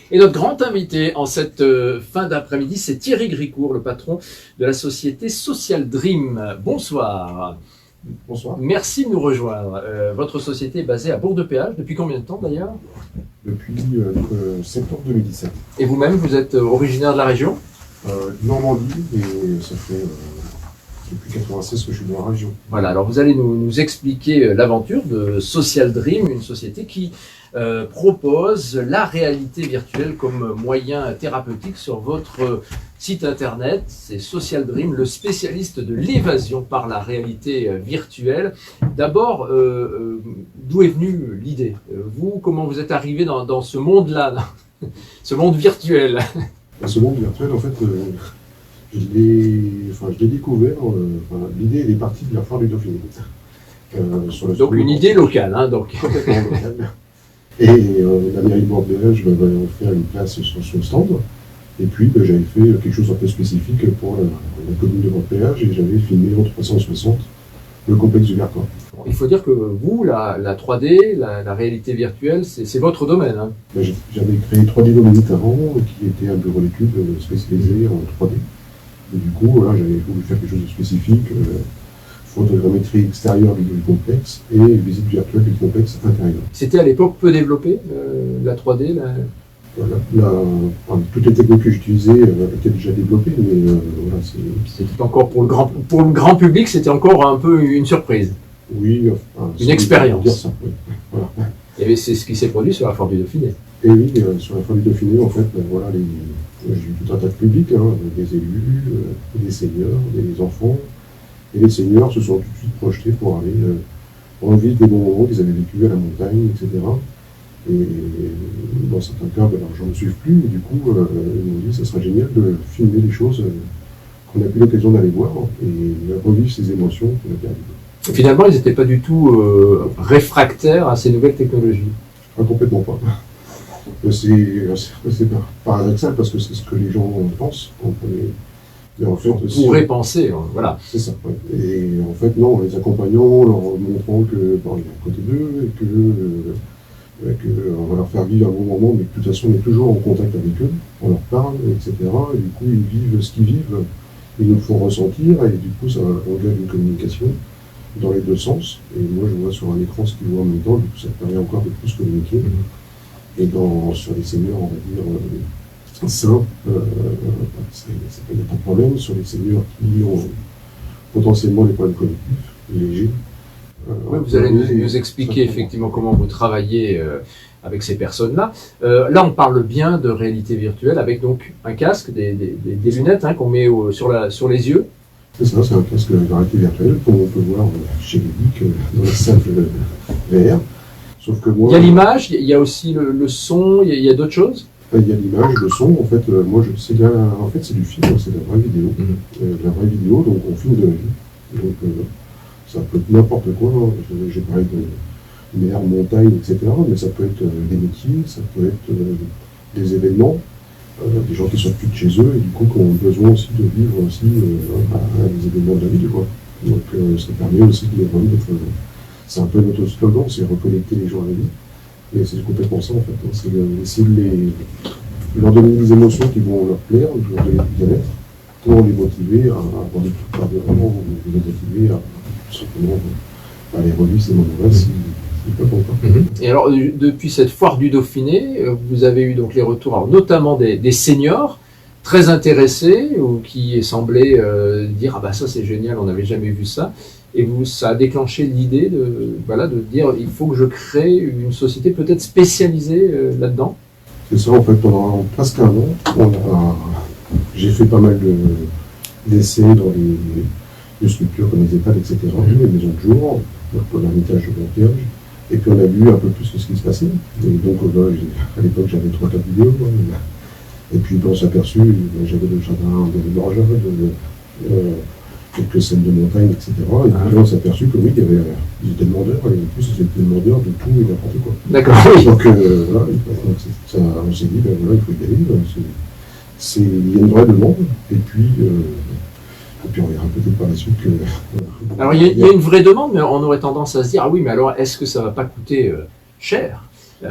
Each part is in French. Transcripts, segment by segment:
Et notre grand invité en cette fin d'après-midi, c'est Thierry Gricourt, le patron de la société Social Dream. Bonsoir. Bonsoir. Merci de nous rejoindre. Votre société est basée à Bourg-de-Péage. Depuis combien de temps d'ailleurs? Depuis septembre 2017. Et vous-même, vous êtes originaire de la région? Normandie, et ça fait depuis 1996 que je suis dans la région. Voilà, alors vous allez nous expliquer l'aventure de Social Dream, une société qui propose la réalité virtuelle comme moyen thérapeutique sur votre site internet. C'est Social Dream, le spécialiste de l'évasion par la réalité virtuelle. D'abord, d'où est venue l'idée? Vous, comment vous êtes arrivé dans ce monde-là, ce monde virtuel? Ce monde virtuel, en fait, je l'ai découvert. L'idée, elle est partie de la foire du Dauphiné. Donc une idée locale, hein, donc. Complètement locale. Et la mairie de Bourg-de-Péage m'avait offert une place sur son stand. Et puis j'avais fait quelque chose un peu spécifique pour la commune de Bourg-de-Péage et j'avais filmé en 360 le complexe du Vercors. Il faut dire que vous, la 3D, la réalité virtuelle, c'est votre domaine. Hein. J'avais créé 3D Dominite avant, qui était un bureau d'études spécialisé en 3D. Et du coup, voilà, j'avais voulu faire quelque chose de spécifique, photogrammétrie extérieure du complexe et visite virtuelle du complexe intérieur. C'était à l'époque peu développé, la 3D Voilà, toutes les techniques que j'utilisais étaient déjà développées, mais voilà, c'était encore pour le grand public, c'était encore un peu une surprise. Oui, une expérience. Dire ça, oui. Voilà. Et c'est ce qui s'est produit sur la foire du Dauphiné. Et oui, sur la foire du Dauphiné, en fait, voilà, j'ai eu tout un tas de publics, hein, des élus, des seniors, des enfants. Et les seniors se sont tout de suite projetés pour aller revivre des bons moments qu'ils avaient vécu à la montagne, etc. Et dans certains cas, l'argent ne suit plus, et du coup, ils m'ont dit que ce serait génial de filmer les choses qu'on a eu l'occasion d'aller voir et revivre ces émotions qu'on a perdues. Finalement, ils n'étaient pas du tout réfractaires à ces nouvelles technologies. Complètement pas. C'est paradoxal parce que c'est ce que les gens pensent. Mais en fait, on pourrait penser, voilà. C'est ça. Ouais. Et en fait, non, en les accompagnant, leur montrant que il est à côté d'eux et qu'on va leur faire vivre un bon moment, mais que de toute façon, on est toujours en contact avec eux, on leur parle, etc. Et du coup, ils vivent ce qu'ils vivent, ils nous le font ressentir, et du coup, ça engage une communication dans les deux sens. Et moi, je vois sur un écran ce qu'ils voient en même temps, du coup, ça permet encore de plus communiquer. Et sur les seniors, on va dire, ça, il n'y a pas de problème. Sur les seniors qui ont potentiellement des problèmes cognitifs légers. Oui, vous allez nous expliquer effectivement comment vous travaillez avec ces personnes-là. Là, on parle bien de réalité virtuelle avec donc un casque, des lunettes qu'on met sur les yeux. C'est ça, c'est un casque de réalité virtuelle comme on peut voir chez les dans la salle VR. Sauf que moi, il y a l'image, il y a aussi le son, il y a d'autres choses. Il y a l'image, le son. En fait, c'est du film, c'est de la vraie vidéo. La vraie vidéo, donc on filme de la vie. Donc ça peut être n'importe quoi. J'ai parlé de mer, montagne, etc. Mais ça peut être des métiers, ça peut être des événements, des gens qui sont plus de chez eux et du coup qui ont besoin aussi de vivre aussi les événements de la vie, quoi. Donc ça permet aussi de d'être. C'est un peu notre slogan, c'est reconnecter les gens à la vie. Mais c'est complètement ça en fait. C'est essayer de leur donner des émotions qui vont leur plaire, de leur donner du bien-être, pour les motiver à avoir des trucs par vraiment, les motiver à tout simplement aller revivre ces moments-là s'ils peuvent encore. Et alors, depuis cette foire du Dauphiné, vous avez eu donc les retours, alors, notamment des seniors très intéressés ou qui semblaient dire ah bah ça c'est génial, on n'avait jamais vu ça. Et ça a déclenché l'idée de dire il faut que je crée une société peut-être spécialisée là-dedans. C'est ça, en fait, pendant presque un an, j'ai fait pas mal d'essais dans les structures comme les EHPAD, etc., les maisons de jour, pour l'Hermitage de Bourg-de-Péage. Et puis on a vu un peu plus ce qui se passait. Et donc à l'époque j'avais 3-4 vidéos. Et puis on s'est aperçu, j'avais le jardin de Borja, quelques scènes de montagne, etc. Et puis là, on s'est aperçu que oui, ils étaient demandeurs, et en plus, ils étaient demandeurs de tout et n'importe quoi. D'accord. Donc, voilà, on s'est dit, voilà, il faut y aller. Il y a une vraie demande, et puis on verra peut-être par la suite que. Alors, il y a une vraie demande, mais on aurait tendance à se dire, ah oui, mais alors, est-ce que ça ne va pas coûter cher?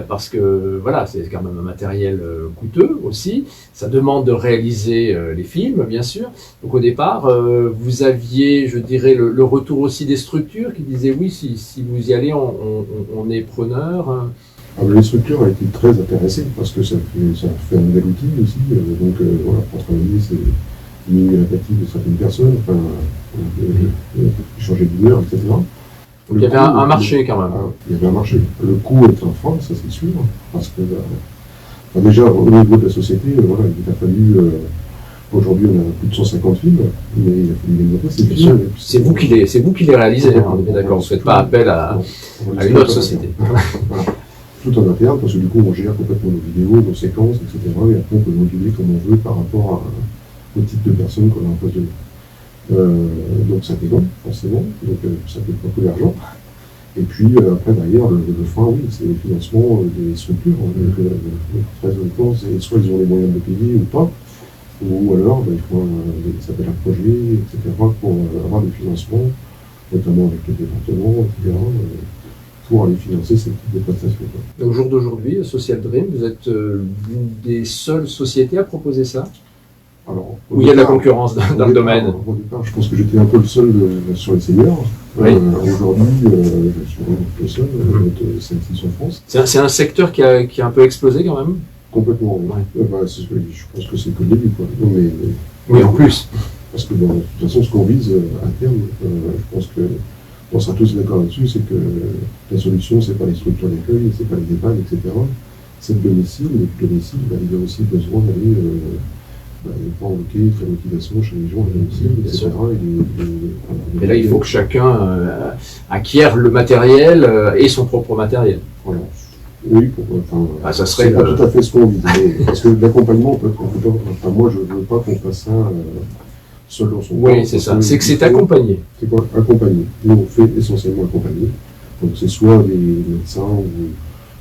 parce que voilà, c'est quand même un matériel coûteux aussi. Ça demande de réaliser les films, bien sûr. Donc au départ, vous aviez, je dirais, le retour aussi des structures qui disaient oui, si vous y allez, on est preneur. Hein. Alors, les structures ont été très intéressées parce que ça fait un nouvel outil aussi. Donc voilà, pour travailler, c'est diminuer l'apathie de certaines personnes, enfin, changer d'humeur, etc. Donc il y avait un marché quand même. Il y avait un marché. Le coût est un frein, ça c'est sûr, parce que déjà au niveau de la société, voilà, il a fallu. Aujourd'hui, on a plus de 150 films, mais il a fallu développer ces films. C'est vous qui les réalisez, hein, on est bien d'accord. Vous ne faites pas appel à une autre société. Voilà. Tout en interne, parce que du coup, on gère complètement nos vidéos, nos séquences, etc. Et après, on peut moduler comme on veut par rapport au type de personnes qu'on a en face de nous. Donc ça fait long, forcément, donc ça fait beaucoup d'argent. Et puis après, derrière, le frein, oui, c'est le financement des structures. Très honnêtement, c'est soit ils ont les moyens de le payer ou pas, ou alors il faut ça s'appelle un projet, etc., pour avoir des financements, notamment avec les départements, etc., pour aller financer ce type de prestations. Donc, au jour d'aujourd'hui, Social Dream, vous êtes l'une des seules sociétés à proposer ça? Alors, où il y a de la concurrence dans le domaine. Au départ, je pense que j'étais un peu le seul sur les seniors. Oui. Aujourd'hui, je suis vraiment le seul, notre 5-6 en France. C'est un secteur qui a un peu explosé quand même? Complètement, oui. Ouais. Je pense que c'est que le début, quoi. Non, oui, en plus. Parce que de toute façon, ce qu'on vise à terme, je pense que on sera tous d'accord là-dessus, c'est que la solution, c'est pas les structures d'accueil, c'est pas les EHPAD, etc. C'est le domicile, mais le domicile, il y a aussi besoin d'aller provoquer très motivation chez les gens à domicile, etc. Et là, il faut que chacun acquiert le matériel et son propre matériel. Voilà. Oui, ça serait pas tout à fait ce qu'on vise. Parce que l'accompagnement, moi, je ne veux pas qu'on fasse ça seul dans son corps. Oui, c'est ça. C'est que c'est accompagné. C'est quoi? Accompagné. Nous, on fait essentiellement accompagner. Donc, c'est soit des médecins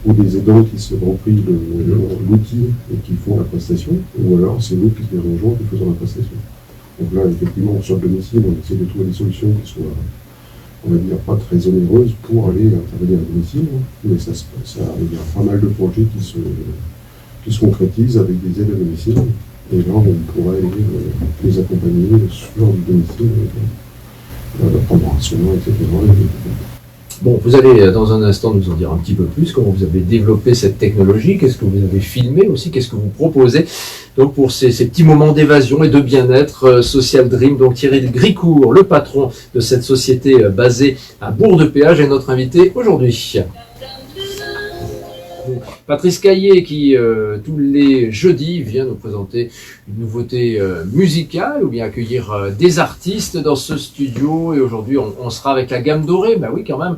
ou des aidants qui se ont pris l'outil et qui font la prestation, ou alors c'est nous qui les rejoignons qui faisons la prestation. Donc là, effectivement, sur le domicile, on essaie de trouver des solutions qui soient, on va dire, pas très onéreuses pour aller intervenir à domicile, mais il y a pas mal de projets qui se concrétisent avec des aides à domicile, et là, on pourrait les accompagner sur du domicile, prendre un soin, etc. Bon, vous allez dans un instant nous en dire un petit peu plus, comment vous avez développé cette technologie, qu'est-ce que vous avez filmé aussi, qu'est-ce que vous proposez. Donc pour ces petits moments d'évasion et de bien-être, Social Dream, donc Thierry Gricourt, le patron de cette société basée à Bourg-de-Péage, est notre invité aujourd'hui. Patrice Caillé qui, tous les jeudis, vient nous présenter une nouveauté musicale ou bien accueillir des artistes dans ce studio. Et aujourd'hui, on sera avec la Gamme Dorée. Ben oui, quand même,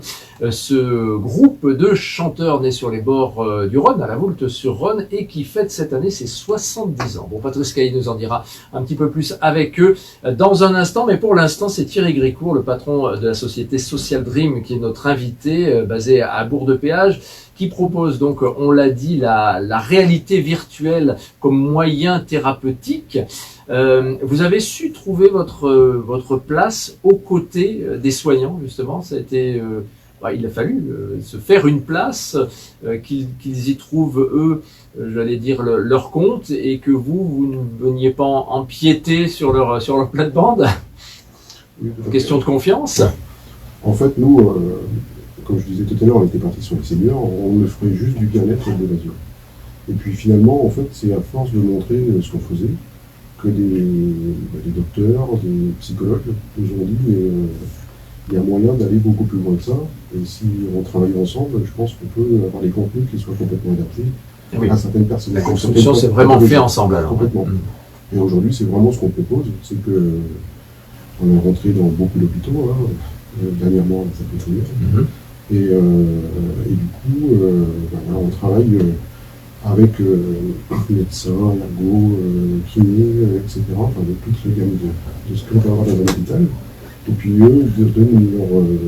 ce groupe de chanteurs nés sur les bords du Rhône, à la Voulte-sur-Rhône, et qui fête cette année ses 70 ans. Bon, Patrice Caillé nous en dira un petit peu plus avec eux dans un instant. Mais pour l'instant, c'est Thierry Gricourt, le patron de la société Social Dream, qui est notre invité, basé à Bourg-de-Péage, qui propose donc, on l'a dit, la réalité virtuelle comme moyen thérapeutique. Vous avez su trouver votre place aux côtés des soignants, justement. Ça a été, il a fallu se faire une place, qu'ils y trouvent, eux, j'allais dire, leur compte, et que vous ne veniez pas empiéter sur leur plate-bande. Oui, question de confiance. En fait, nous... comme je disais tout à l'heure, on était parti sur les seniors, on le ferait juste du bien-être et de l'évasion. Et puis finalement, en fait, c'est à force de montrer ce qu'on faisait que des docteurs, des psychologues nous ont dit mais il y a moyen d'aller beaucoup plus loin que ça. Et si on travaille ensemble, je pense qu'on peut avoir des contenus qui soient complètement adaptés à certaines personnes. La construction, c'est vraiment fait ensemble alors. Complètement. Et aujourd'hui, c'est vraiment ce qu'on propose, c'est que on est rentré dans beaucoup d'hôpitaux, dernièrement, ça fait tout. Et du coup, on travaille avec médecins, ergo, kinés, etc., enfin de toute la gamme de ce qu'on peut avoir dans un hôpital. Et puis eux donnent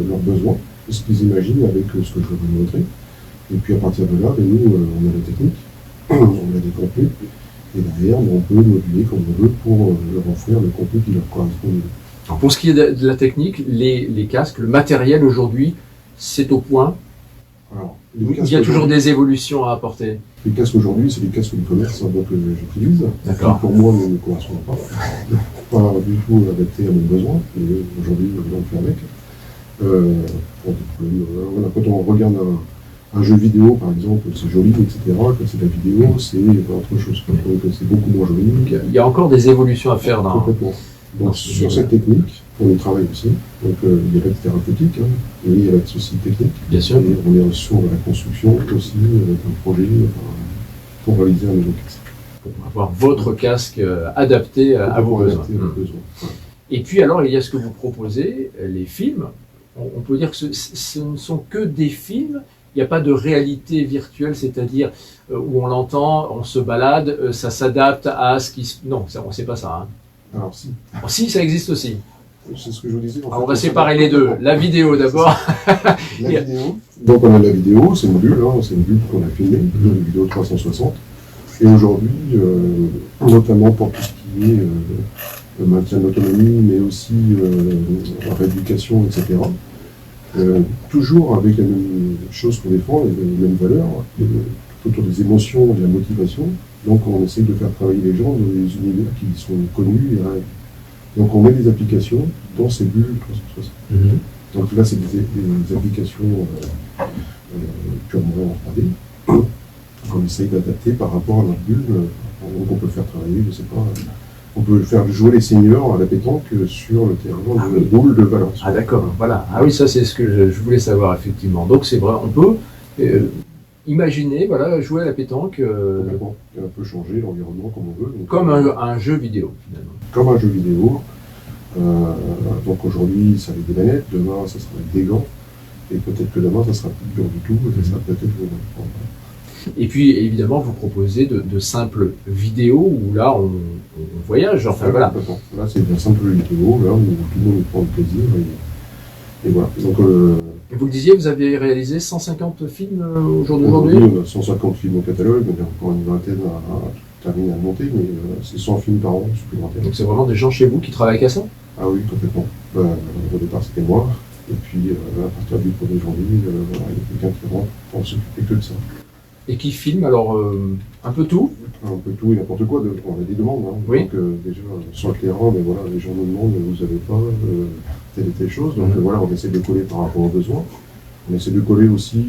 leurs besoins, ce qu'ils imaginent avec ce que je vais vous montrer. Et puis à partir de là, nous, on a la technique, on a des contenus, et derrière, on peut moduler comme on veut pour leur offrir le contenu qui leur correspond. Alors pour ce qui est de la technique, les casques, le matériel aujourd'hui, c'est au point? Alors, Il y a toujours des évolutions à apporter. Les casques aujourd'hui, c'est des casques d'e-commerce donc j'utilise. D'accord. Qui pour moi ne me correspondent pas. Pas du tout adapté à mes besoins. Et aujourd'hui, on fait avec. Pour des problèmes, voilà, quand on regarde un jeu vidéo, par exemple, c'est joli, etc. Quand c'est la vidéo, c'est autre chose. Donc c'est beaucoup moins joli. Il y a encore des évolutions à faire dans. Complètement. Donc sur cette technique, on y travaille aussi. Donc il y a l'aide thérapeutique, hein, et il y a l'aide aussi technique. Bien sûr. Et on est sur la construction aussi d'un projet pour réaliser un nouveau casque. Pour avoir votre casque adapté à vos besoins. Et puis alors, il y a ce que vous proposez, les films. On peut dire que ce ne sont que des films. Il n'y a pas de réalité virtuelle, c'est-à-dire où on l'entend, on se balade, ça s'adapte à ce qui se... Non, on ne sait pas ça. Hein. Alors si. Alors, si, ça existe aussi. C'est ce que je vous disais. Alors, on va séparer les deux. La vidéo d'abord. La vidéo. Donc on a la vidéo, c'est une bulle, hein, c'est une bulle qu'on a filmée, une vidéo 360. Et aujourd'hui, notamment pour tout ce qui est le maintien de l'autonomie, mais aussi la rééducation, etc. Toujours avec la même chose qu'on défend, les mêmes valeurs, tout autour des émotions, de la motivation. Donc on essaie de faire travailler les gens dans des univers qui sont connus et réels. Donc on met des applications dans ces bulles 360. Donc là c'est des applications purement en 3D qu'on essaye d'adapter par rapport à notre bulle. Donc on peut faire travailler, je sais pas, on peut faire jouer les seniors à la pétanque sur le terrain de boule de Valence. Ah d'accord, voilà. Ah oui, ça c'est ce que je voulais savoir effectivement. Donc c'est vrai, on peut imaginer, voilà, jouer à la pétanque. Et on peut changer l'environnement comme on veut. Donc, comme un jeu vidéo finalement. Comme un jeu vidéo. Donc aujourd'hui ça avec des manettes, demain ça sera avec des gants. Et peut-être que demain ça sera plus dur du tout, et ça sera peut-être Et puis évidemment vous proposez de simples vidéos où là on voyage, enfin voilà. Là c'est une simple vidéo, là, où tout le monde prend du plaisir et voilà. Donc, vous le disiez, vous avez réalisé 150 films au jour d'aujourd'hui. On a 150 films au catalogue, on a encore une vingtaine à terminer à monter, mais c'est 100 films par an supplémentaires. Donc c'est vraiment des gens chez vous qui travaillent à ça? Ah oui, complètement. Au départ c'était moi, et puis à partir du 1er janvier, voilà, il y a quelqu'un qui rentre pour s'occuper que de ça. Et qui filme alors un peu tout? Un peu tout et n'importe quoi, on a des demandes. Hein. Oui. Donc déjà sur le terrain, ben, voilà, les gens nous demandent, vous n'avez pas telle et telle chose, donc voilà, on essaie de coller par rapport aux besoins. On essaie de coller aussi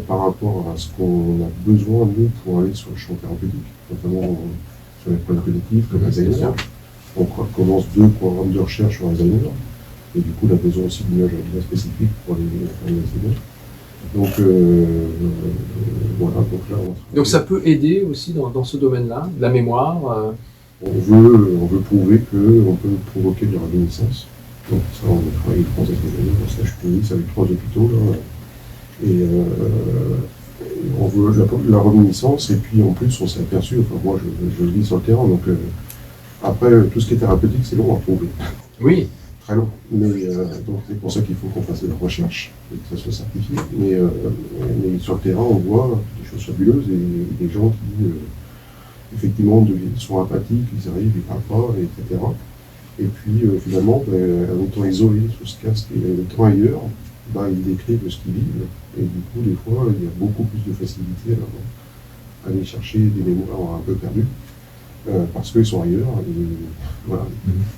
par rapport à ce qu'on a besoin, nous, pour aller sur le champ thérapeutique, notamment sur les problèmes cognitifs, comme Alzheimer. On commence 2 programmes de recherche sur Alzheimer, et du coup, on a besoin aussi d'images spécifiques pour les Alzheimer. Donc voilà, donc là donc ça peut aider aussi dans ce domaine-là, la mémoire. On veut prouver qu'on peut provoquer de la réminiscence. Donc ça, on a travaillé 3 années, ça je suis ministre avec 3 hôpitaux là. Et on veut la réminiscence, et puis en plus on s'est aperçu, enfin moi je le vis sur le terrain, donc après tout ce qui est thérapeutique c'est long à prouver. Oui. Très long. Mais donc c'est pour ça qu'il faut qu'on fasse de la recherche et que ça soit certifié. Mais sur le terrain, on voit des choses fabuleuses et des gens qui effectivement sont apathiques, ils arrivent, ils parlent pas, etc. Et puis finalement, en étant isolés sous ce casque et en étant ailleurs, ils décrivent ce qu'ils vivent. Et du coup, des fois, il y a beaucoup plus de facilité à aller chercher des mémoires un peu perdues. Parce qu'ils sont ailleurs. Et, voilà.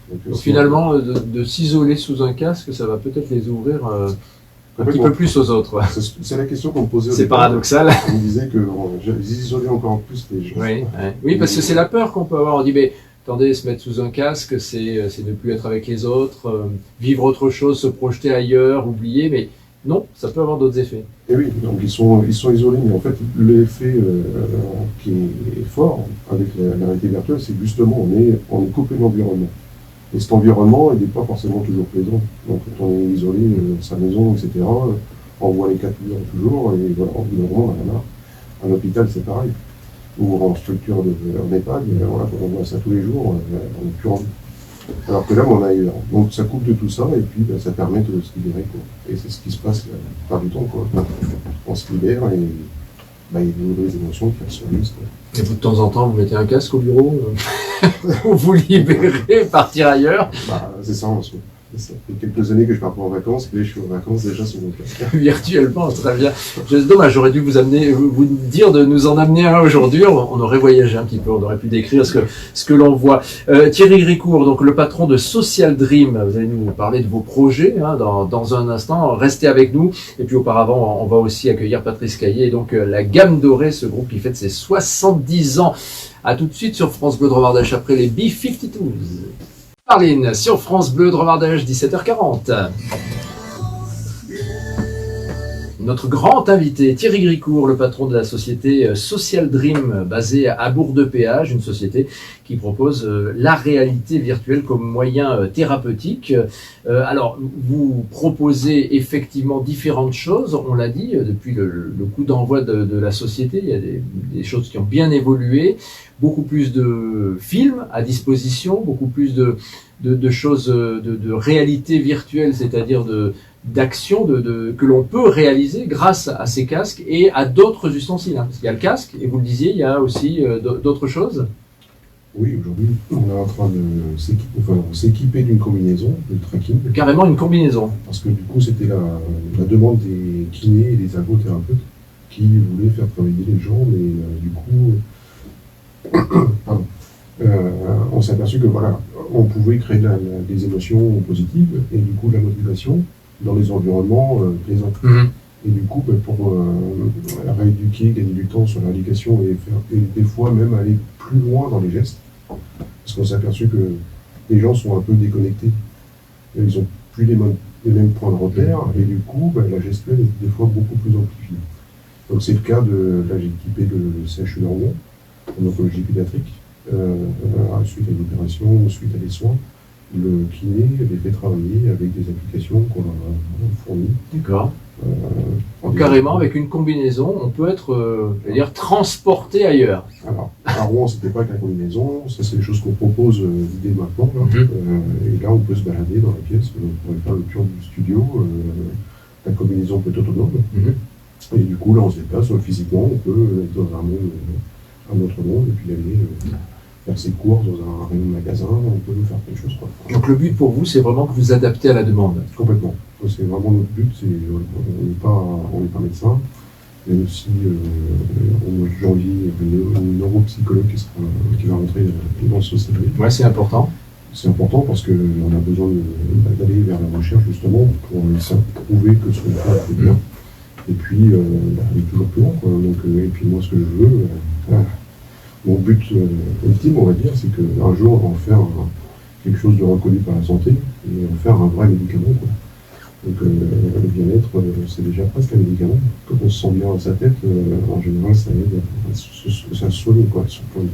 Donc finalement, de s'isoler sous un casque, ça va peut-être les ouvrir un petit peu plus aux autres. Ouais. C'est la question qu'on me posait. C'est paradoxal. On me disait que j'isolais encore plus les gens. Oui, parce que c'est la peur qu'on peut avoir. On dit, mais attendez, se mettre sous un casque, c'est ne plus être avec les autres, vivre autre chose, se projeter ailleurs, oublier, mais non, ça peut avoir d'autres effets. Et oui, donc ils sont isolés, mais en fait, l'effet qui est fort avec la réalité virtuelle, c'est justement on est coupé de l'environnement. Et cet environnement, il n'est pas forcément toujours plaisant. Donc quand on est isolé dans sa maison, etc., on voit les 4 murs toujours, et voilà, on en a marre. Un hôpital, c'est pareil. Ou en structure en EHPAD, voilà, quand on voit ça tous les jours, on n'est plus envie. Alors que là, on a ailleurs. Donc ça coupe de tout ça, et puis ça permet de se libérer, quoi. Et c'est ce qui se passe la plupart du temps, quoi. On se libère, et il y a de nouvelles émotions qui ressurgissent, quoi. Et vous, de temps en temps, vous mettez un casque au bureau, vous libérez, partir ailleurs. C'est ça, Ça fait quelques années que je pars pas en vacances, mais je suis en vacances déjà sur mon casque. Virtuellement, très bien. C'est dommage, j'aurais dû vous dire de nous en amener un aujourd'hui. On aurait voyagé un petit peu, on aurait pu décrire ce que l'on voit. Thierry Gricourt, donc le patron de Social Dream, vous allez nous parler de vos projets dans un instant. Restez avec nous. Et puis auparavant, on va aussi accueillir Patrice Caillé, et donc la Gamme Dorée, ce groupe qui fête ses 70 ans. À tout de suite sur France Bleu de Romardèche après les B-52s. Marline, sur France Bleu de Romardèche, 17h40. Notre grand invité, Thierry Gricourt, le patron de la société Social Dream, basée à Bourg-de-Péage, une société qui propose la réalité virtuelle comme moyen thérapeutique. Alors, vous proposez effectivement différentes choses, on l'a dit, depuis le coup d'envoi de la société, il y a des choses qui ont bien évolué, beaucoup plus de films à disposition, beaucoup plus de choses de réalité virtuelle, c'est-à-dire d'action que l'on peut réaliser grâce à ces casques et à d'autres ustensiles. Parce qu'il y a le casque, et vous le disiez, il y a aussi d'autres choses. Oui, aujourd'hui, on est en train de s'équiper d'une combinaison de tracking. Carrément une combinaison. Parce que du coup, c'était la demande des kinés et des ergothérapeutes qui voulaient faire travailler les gens, mais du coup, pardon. On s'est aperçu que voilà, on pouvait créer des émotions positives et du coup de la motivation dans les environnements plaisants. Et du coup, pour rééduquer, gagner du temps sur l'éducation et des fois même aller plus loin dans les gestes, parce qu'on s'est aperçu que les gens sont un peu déconnectés. Et ils n'ont plus les mêmes points de repère et du coup, la gestuelle est des fois beaucoup plus amplifiée. Donc c'est le cas là j'ai équipé le CHU d'Orgon, en oncologie pédiatrique. Suite à une opération, suite à des soins, le kiné les fait travailler avec des applications qu'on leur a fournies. D'accord. Carrément, avec une combinaison, on peut être transporté ailleurs. Alors, à Rouen, c'était pas que la combinaison, ça c'est des choses qu'on propose dès maintenant. Là. Et là, on peut se balader dans la pièce, on pourrait faire le tour du studio, la combinaison peut être autonome. Et du coup, là, on se déplace physiquement, on peut être dans un autre monde, et puis aller faire ses courses dans un rayon de magasin, on peut faire quelque chose. Quoi. Donc le but pour vous, c'est vraiment que vous adaptez à la demande. Complètement. C'est vraiment notre but, on n'est pas médecin, même si au mois de janvier, il y a un neuropsychologue qui va rentrer dans ce CDI. Ouais, c'est important. C'est important parce qu'on a besoin d'aller vers la recherche justement pour prouver que ce qu'on fait est bien. Et puis aller toujours plus loin. Quoi. Donc, et puis moi, ce que je veux, mon but ultime, on va dire, c'est qu'un jour, on va en faire quelque chose de reconnu par la santé et en faire un vrai médicament. Quoi. Donc le bien-être, c'est déjà presque un médicament. Quand on se sent bien dans sa tête, en général, ça aide à se soigner, quoi, sur plein de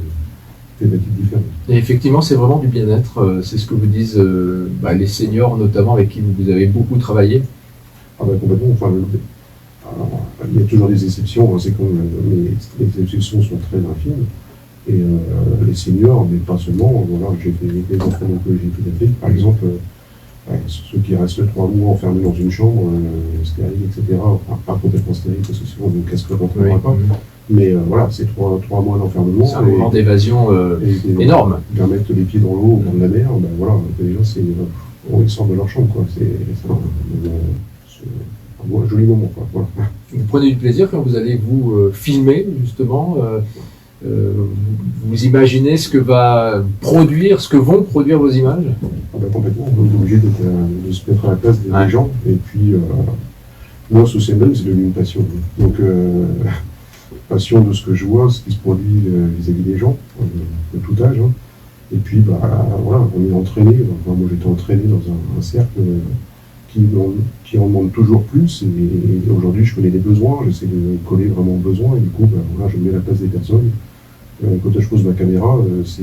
thématiques différentes. Et effectivement, c'est vraiment du bien-être. C'est ce que vous disent les seniors, notamment, avec qui vous avez beaucoup travaillé. Ah ben complètement. Enfin, il y a toujours des exceptions. Hein, c'est comme les exceptions sont très infimes. Et les seniors, mais pas seulement. Voilà, j'ai fait des enfants d'oncologie pédiatrique, par exemple. Ceux qui restent 3 mois enfermés dans une chambre, stérile, etc. Enfin, pas complètement stérile, parce que sinon le casque ne rentrera pas. Mais voilà, c'est 3 mois d'enfermement. C'est un moment d'évasion énorme. Mettre les pieds dans l'eau au bord de la mer, voilà, déjà, ils sortent de leur chambre, quoi. C'est un joli moment, quoi. Voilà. Vous prenez du plaisir quand vous allez vous filmer, justement. Vous imaginez ce que vont produire vos images? Complètement, on est obligé de se mettre à la place des gens. Et puis, moi, Social Dream, c'est devenu une passion. Donc, passion de ce que je vois, ce qui se produit vis-à-vis des gens, de tout âge. Hein. Et puis, voilà, on est entraîné. Enfin, moi, j'étais entraîné dans un cercle qui en demande toujours plus. Et aujourd'hui, je connais les besoins, j'essaie de coller vraiment aux besoins. Et du coup, voilà, je me mets à la place des personnes. Quand je pose ma caméra, c'est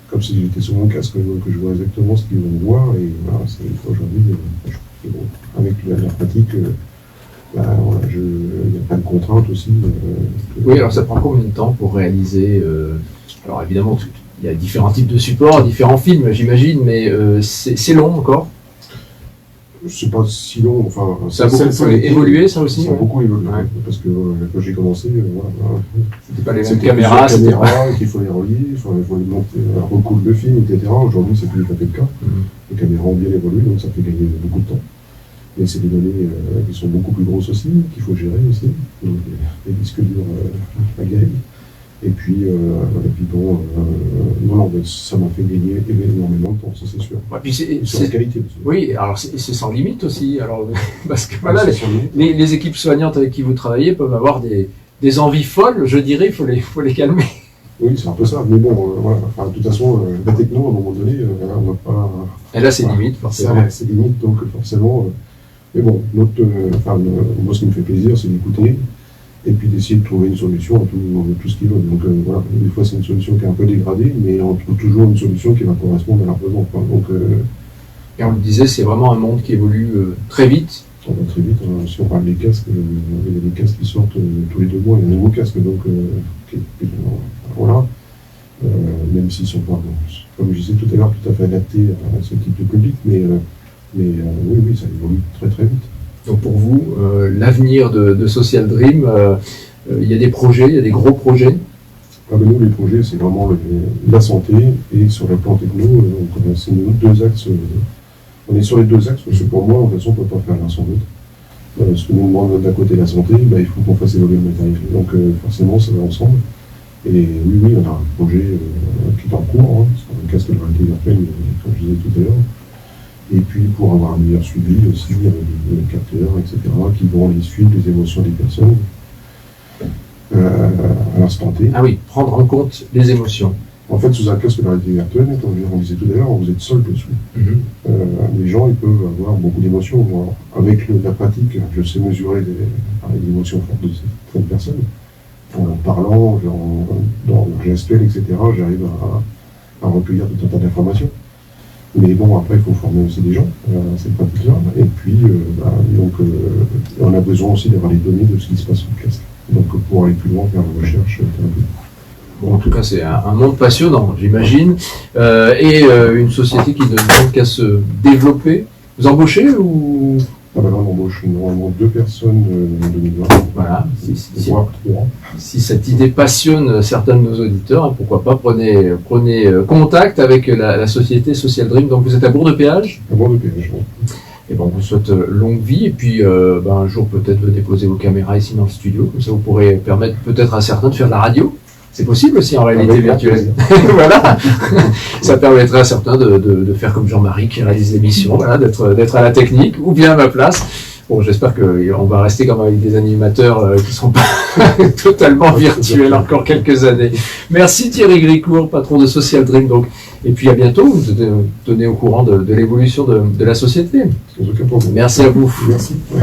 comme si j'étais sur mon casque, donc je vois exactement ce qu'ils vont voir. Et voilà, aujourd'hui, avec la pratique, il y a plein de contraintes aussi. Oui, alors ça prend combien de temps pour réaliser alors évidemment, il y a différents types de supports, différents films, j'imagine, mais c'est long encore. C'est pas si long, enfin... Ça a beaucoup évolué, ça aussi? Ça a beaucoup évolué, ouais. Parce que quand j'ai commencé, voilà, c'était pas les mêmes caméras, qu'il faut les relier, il faut les monter, recoudre le film, etc. Aujourd'hui, c'est plus tout à fait le cas. Les caméras ont bien évolué, donc ça fait gagner beaucoup de temps. Et c'est des données qui sont beaucoup plus grosses aussi, qu'il faut gérer aussi. Donc les disques durs à gagner. Et puis bon, non, ça m'a fait gagner énormément de temps, ça c'est sûr. Ouais, puis sur la qualité aussi. Oui, alors c'est sans limite aussi. Alors, parce que voilà, les équipes soignantes avec qui vous travaillez peuvent avoir des envies folles, je dirais, il faut les calmer. Oui, c'est un peu ça. Mais bon, voilà. Enfin, de toute façon, la techno, à un moment donné, on n'a pas... Elle a ses limites, forcément. C'est limite, donc forcément... mais bon, moi, ce qui me fait plaisir, c'est d'écouter et puis d'essayer de trouver une solution à tout ce qu'ils veulent. Donc voilà, des fois, c'est une solution qui est un peu dégradée, mais on trouve toujours une solution qui va correspondre à leurs besoins. Donc, et on le disait, c'est vraiment un monde qui évolue très vite. On va très vite. Si on parle des casques, il y a des casques qui sortent tous les 2 mois, il y a un nouveau casque, donc voilà. Même s'ils sont pas, comme je disais tout à l'heure, tout à fait adaptés à ce type de public, mais oui, ça évolue très très vite. Donc pour vous, l'avenir de Social Dream, il y a des projets, il y a des gros projets? Nous, les projets, c'est vraiment la santé et sur le plan techno, c'est nos 2 axes. On est sur les 2 axes, parce que pour moi, de toute façon, on ne peut pas faire l'un sans l'autre. Ce que nous demande d'un côté la santé, il faut qu'on fasse évoluer le matériel. Donc forcément, ça va ensemble. Et oui, on a un projet qui est en cours, sur le casque de réalité virtuelle, comme je disais tout à l'heure. Et puis pour avoir un meilleur suivi aussi, avec des capteurs, etc., qui vont aller suivre les émotions des personnes à l'instant T. Ah oui, prendre en compte les émotions. En fait, sous un casque de réalité virtuelle, comme on disait tout à l'heure, vous êtes seul dessus. Les gens, ils peuvent avoir beaucoup d'émotions. Moi, avec la pratique, je sais mesurer les émotions fortes de certaines personnes. En parlant, dans leur gestuelle, etc., j'arrive à recueillir tout un tas d'informations. Mais bon, après, il faut former aussi des gens à cette pratique-là. Et puis, on a besoin aussi d'avoir les données de ce qui se passe sur le casque. Donc, pour aller plus loin, faire la recherche thérapeutique. Bon, en tout cas, c'est un monde passionnant, j'imagine. Et une société qui ne demande qu'à se développer. Vous embauchez ou... Ah ben là, on embauche normalement 2 personnes en 2020. Voilà. Voire 3. Si cette idée passionne certains de nos auditeurs, pourquoi pas, prenez contact avec la société Social Dream. Donc vous êtes à Bourg-de-Péage? À Bourg-de-Péage, oui. Et bon, on vous souhaite longue vie. Et puis un jour, peut-être, venez poser vos caméras ici dans le studio. Comme ça, vous pourrez permettre peut-être à certains de faire de la radio. C'est possible aussi en réalité virtuelle. Voilà. Ça permettrait à certains de faire comme Jean-Marie qui réalise l'émission, voilà, d'être à la technique ou bien à ma place. Bon, j'espère qu'on va rester comme avec des animateurs qui ne sont pas totalement virtuels encore quelques années. Merci Thierry Gricourt, patron de Social Dream. Donc, et puis à bientôt, vous tenez au courant de l'évolution de la société. Sans aucun problème. Merci à vous. Merci. Ouais.